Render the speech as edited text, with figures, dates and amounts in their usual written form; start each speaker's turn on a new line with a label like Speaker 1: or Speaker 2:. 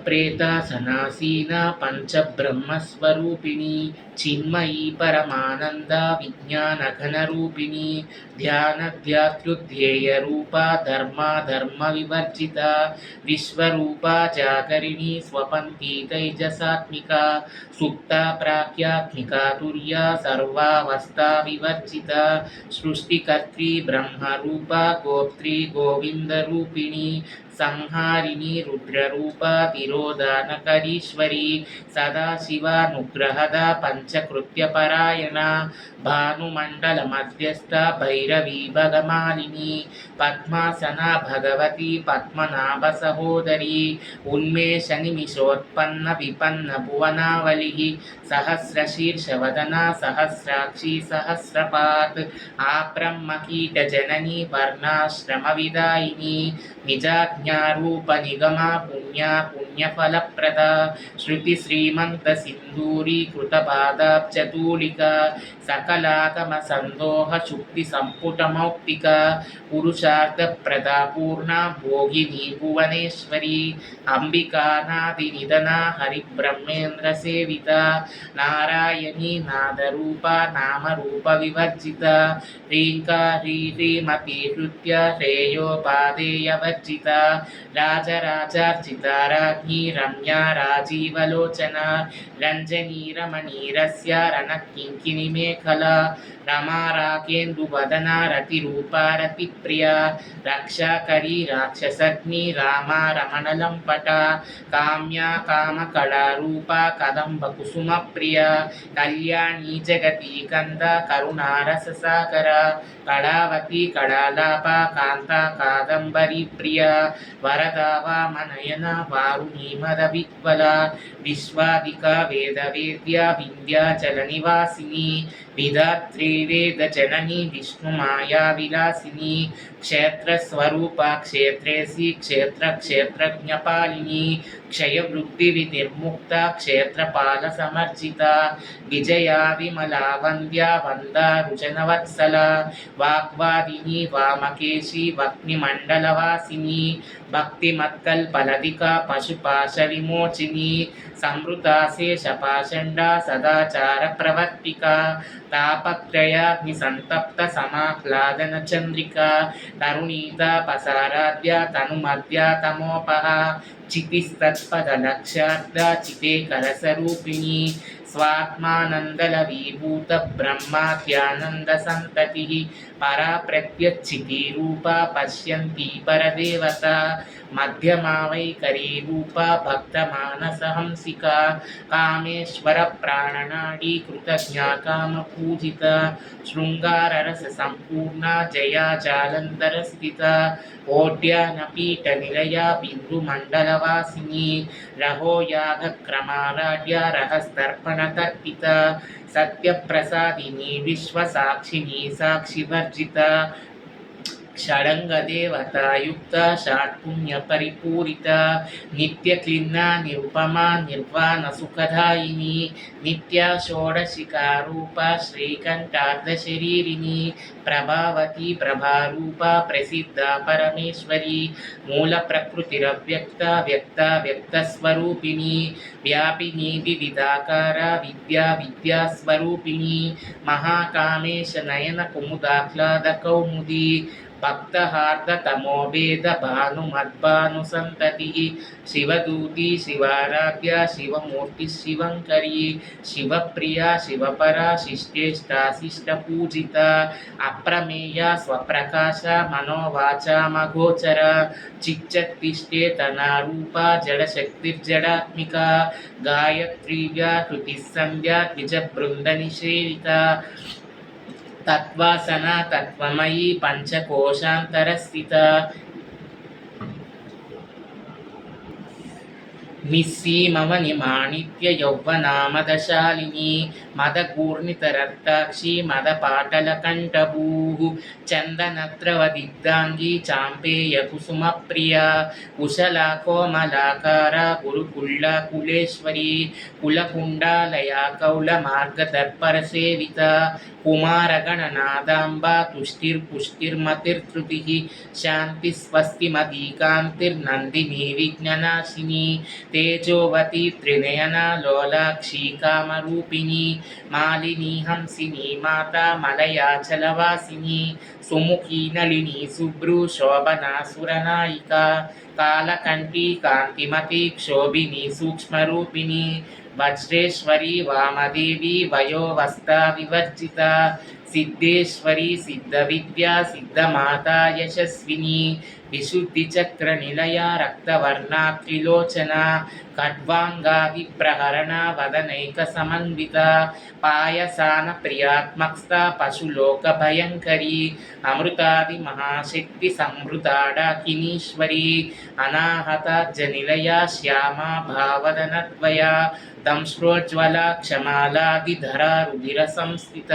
Speaker 1: పంచప్రేతాసనాసీనా పంచబ్రహ్మస్వరూపిణి చిన్మయీ పరమానంద విజ్ఞానఘనరూపిణి ధ్యానధ్యాతృధ్యేయ రూపా ధర్మాధర్మ వివర్జిత విశ్వరూపా జాగరిణి స్వపంతి తైజసాత్మిక సుప్త ప్రాఖ్యాత్మిక తుర్యా సర్వావస్థా వివర్జిత సృష్టికర్త్రి బ్రహ్మరూపా గోప్త్రి గోవిందరూపిణి సంహారిణి రుద్రరూప తిరోధానకరీశ్వరి సదాశివానుగ్రహద పంచకృత్యపరాయణ భానుమండల మధ్యస్థ భైరవీ భగమాలిని పద్మాసన భగవతి పద్మనాభ సహోదరి ఉన్మేష నిమిషోత్పన్న విపన్న భువనావలి సహస్రశీర్షవదన సహస్రాక్షి సహస్రపాత్ ఆబ్రహ్మకీట జనని వర్ణాశ్రమ విదాయిని నిజాజ్ఞారూప నిగమ పుణ్య పుణ్యఫలప్రద శృతి శ్రీమంత సింధూరీకృత పాదాబ్జతూలిక సకలాగమ సందోహ శుక్తి సంపుటమౌక్తిక పురుషార్థ ప్రదా పూర్ణ భోగిని భువనేశ్వరి అంబికానాది నిధన హరిబ్రహ్మేంద్ర సేవిత నారాయణీ నాదరూప నామరూప వివర్జిత శ్రీంకారీ శ్రీమతి హృత్య శ్రేయోపాదేయవర్జిత రాజరాజార్చిత రాజ్ఞీ రమ్యా రాజీవలోచన రంజనీ రమణీరస్య రణకింకిని మేఖలా రమా రాకేందువదన రతిరూపా రతిప్రియ రక్షాకరీ రాక్షసగ్ని రామా రమణలంపట కామ్యా కామకళారూప కదంబ కుసుమ ప్రియ కళ్యాణీ జగతి కంద కరుణారససాగర కళావతి కళాలాప కాంత కాదంబరి ప్రియ వరదా వామనయన వారుణీ మద విహ్వల విశ్వాదిక వేదవేద్య వింధ్యాచల నివాసిని విధాత్రి వేద జనని విష్ణుమాయా విలాసిని క్షేత్రస్వరూప క్షేత్రేసి క్షేత్ర క్షేత్రజ్ఞపాలిని క్షయవృద్ధి వినిర్ముక్త క్షేత్రపాల సమర్జిత విజయా విమలా వంద్యా వందా రుజనవత్సల వాగ్వాదిని వామకేశి వక్నిమండలవాసిని భక్తిమత్కల్పలదిక పశుపాశ విమోచిని సంవృతాశేషపాషండ సదాచార ప్రవర్తిక తాపత్రయాగ్ని సంతప్త సమాహ్లాదన చంద్రిక తరుణీతాపసారాధ్య తనుమధ్య తమోపహ చితిస్తత్పద లక్ష్యార్థ చితే కలసరూపిణి స్వాత్మానందలవీభూత బ్రహ్మాద్యానంద సంతతి పరా ప్రత్యచ్చితి రూప పశ్యంతి పరదేవత మధ్యమా వైఖరీ రూప భక్త మానసహంసిక కామేశ్వర ప్రాణనాడీ కృతజ్ఞా కామ పూజిత శృంగార రస సంపూర్ణ జయా జాలంధర స్థిత ఓడ్యానపీఠ నిలయ బిందు మండలవాసిని రహోయాగ క్రమారాడ్య రహస్తర్పణ తర్పిత సత్యప్రసాదిని విశ్వసాక్షిని సాక్షివర్జిత షడంగదేవతాయుక్త షాట్పుణ్య పరిపూరిత నిత్యక్లిన్న నిరుపమా నిర్వాణ సుఖదాయిని నిత్య షోడశికారూప శ్రీకంఠార్ధశరీరిణి ప్రభావతి ప్రభారూప ప్రసిద్ధ పరమేశ్వరి మూల ప్రకృతిరవ్యక్త వ్యక్త వ్యక్తస్వరూపిణి వ్యాపిని వివిధాకార విద్యా విద్యాస్వరూపిణి మహాకామేశ నయన కుముదాహ్లాద కౌముది భక్తహార్ద తమోభేద భానుమద్భాను సంతతి శివదూతి శివారాధ్య శివమూర్తి శివంకరి శివప్రియ శివపరా శిష్టేష్టాశిష్ట పూజిత అప్రమేయ స్వప్రకాశ మనోవాచామగోచర చిచ్చత్తిష్టేతనారూప జడశక్తిర్జడాత్మిక గాయత్రీవ్యా హృతి సంధ్యా ద్విజ బృంద నిషేవిత తత్వాసన తత్వమయీ పంచకోశాంతరస్థిత నిస్సీమవని మాణిక్య యౌవనామదశాలిని మదగూర్ణితరక్తాక్షి మదపాటల కంఠభూః చందనద్రవదిగ్ధాంగి చాంపేయ కుసుమ ప్రియ కుశలా కోమలాకార గురుకుల్ల కులేశ్వరి కులకుండాలయ కౌల మార్గదర్పర సేవిత కుమారగణనాదాంబ తుష్టిర్పుష్టిర్మతిర్ధృతిః శాంతి స్వస్తిమదీ కాంతిర్నందిని విఘ్ననాశిని తేజోవతి త్రినయన లోలాక్షి కామరూపిణి మాలిని హంసిని మాత మలయాచలవాసిని సుముఖి నళిని శుభ్రు శోభనా సురనాయిక కాలకంఠి కాంతిమతి క్షోభిని సూక్ష్మరూపిణి వజ్రేశ్వరి వామదేవి వయోవస్థా వివర్జిత సిద్ధేశ్వరి సిద్ధ విద్యా సిద్ధమాత యశస్విని విశుద్ధి చక్ర నిలయ రక్తవర్ణ త్రిలోచన ఖడ్వాంగాది ప్రహరణ వదనైక సమన్విత పాయసాన ప్రియాత్మక్స్త పశులోక భయంకరి అమృతాది మహాశక్తి సంవృతాడాకినీశ్వరి అనాహత జనిలయ శ్యామా భావదనద్వయ దంశ్రోజ్వల క్షమాలాదిధరా రుధిర సంస్థిత